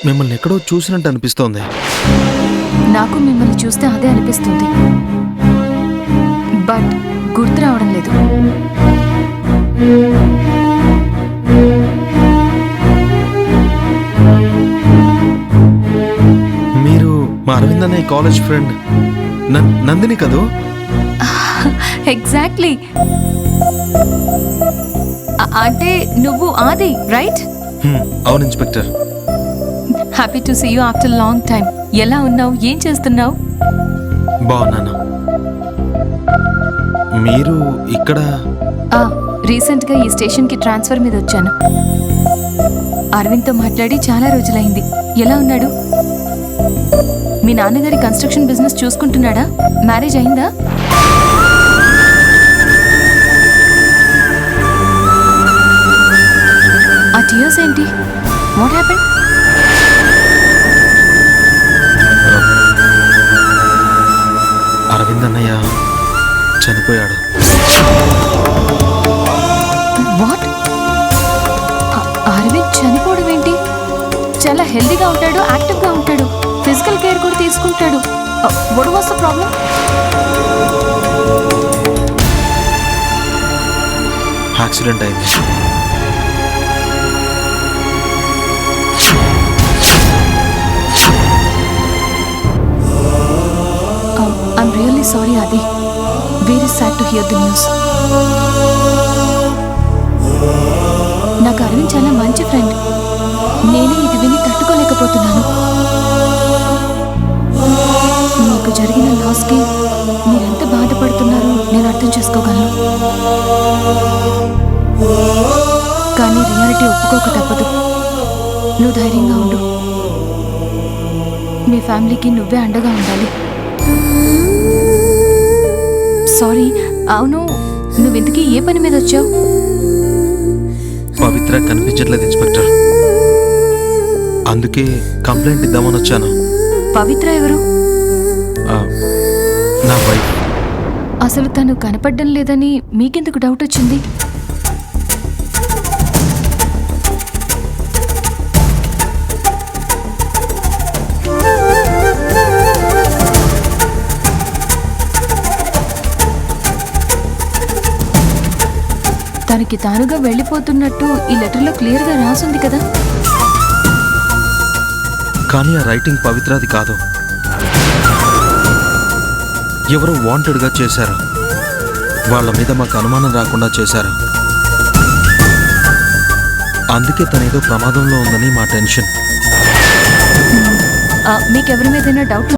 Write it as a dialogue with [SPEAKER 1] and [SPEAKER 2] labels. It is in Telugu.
[SPEAKER 1] మిమ్మల్ని ఎక్కడో చూసినట్టు అనిపిస్తోంది.
[SPEAKER 2] నాకు మిమ్మల్ని చూస్తే అదే అనిపిస్తుంది, బట్ గుర్తు రావడం లేదు.
[SPEAKER 1] మీరు మా అరవింద్ అనే కాలేజ్ ఫ్రెండ్ నందిని కదూ?
[SPEAKER 2] ఎగ్జాక్ట్లీ. అంటే నువ్వు ఆది, రైట్?
[SPEAKER 1] అవును inspector.
[SPEAKER 2] Happy to see you after long time. ఎలా ఉన్నావు? ఏం చేస్తున్నావు?
[SPEAKER 1] బాగున్నాను. మీరు ఇక్కడ?
[SPEAKER 2] రీసెంట్గా ఈ స్టేషన్కి ట్రాన్స్ఫర్ మీద వచ్చాను. అరవింద్తో మాట్లాడి చాలా రోజులైంది. ఎలా ఉన్నాడు? మీ నాన్నగారి కన్స్ట్రక్షన్ బిజినెస్ చూసుకుంటున్నాడా? మ్యారేజ్ అయిందా? ఆ టీయర్స్ ఏంటి? What happened?
[SPEAKER 1] అరవింద్ అన్నయ్య చనిపోయాడు.
[SPEAKER 2] వాట్? అరవింద్ చనిపోవడం ఏంటి? చాలా హెల్దీగా ఉంటాడు, యాక్టివ్గా ఉంటాడు, ఫిజికల్ కేర్ కూడా తీసుకుంటాడు. What was the problem?
[SPEAKER 1] Accident అయింది.
[SPEAKER 2] I'm really sorry, Adi. Very sad to hear the news. నాకు అరవింద్ చాలా మంచి ఫ్రెండ్. నేనే ఇది విని తట్టుకోలేకపోతున్నాను. మీకు జరిగిన లాస్కి మీరెంత బాధపడుతున్నారో నేను అర్థం చేసుకోగలను. కానీ రియాలిటీ ఒప్పుకోక తప్పదు. నువ్వు ధైర్యంగా ఉండు. మీ ఫ్యామిలీకి నువ్వే అండగా ఉండాలి. సారీ. అవును, నువ్వెందుకు ఏ పని మీద వచ్చావు?
[SPEAKER 1] పవిత్ర కనిపించట్లేదు ఇన్స్పెక్టర్, అందుకే కంప్లైంట్ ఇద్దామని వచ్చాను.
[SPEAKER 2] పవిత్ర ఎవరు?
[SPEAKER 1] నా వైఫ్.
[SPEAKER 2] అసలు తను కనపడడం లేదని మీకెందుకు డౌట్ వచ్చింది? తనకి తానుగా వెళ్ళిపోతున్నట్టు ఈ లెటర్లో క్లియర్గా రాసుంది కదా.
[SPEAKER 1] కానీ ఆ రైటింగ్ పవిత్రది కాదు. ఎవరో వాంటెడ్గా చేశారు. వాళ్ళ మీద మాకు అనుమానం రాకుండా చేశారు. అందుకే తనేదో ప్రమాదంలో ఉందని మా టెన్షన్.
[SPEAKER 2] మీకెవరి మీదైనా డౌట్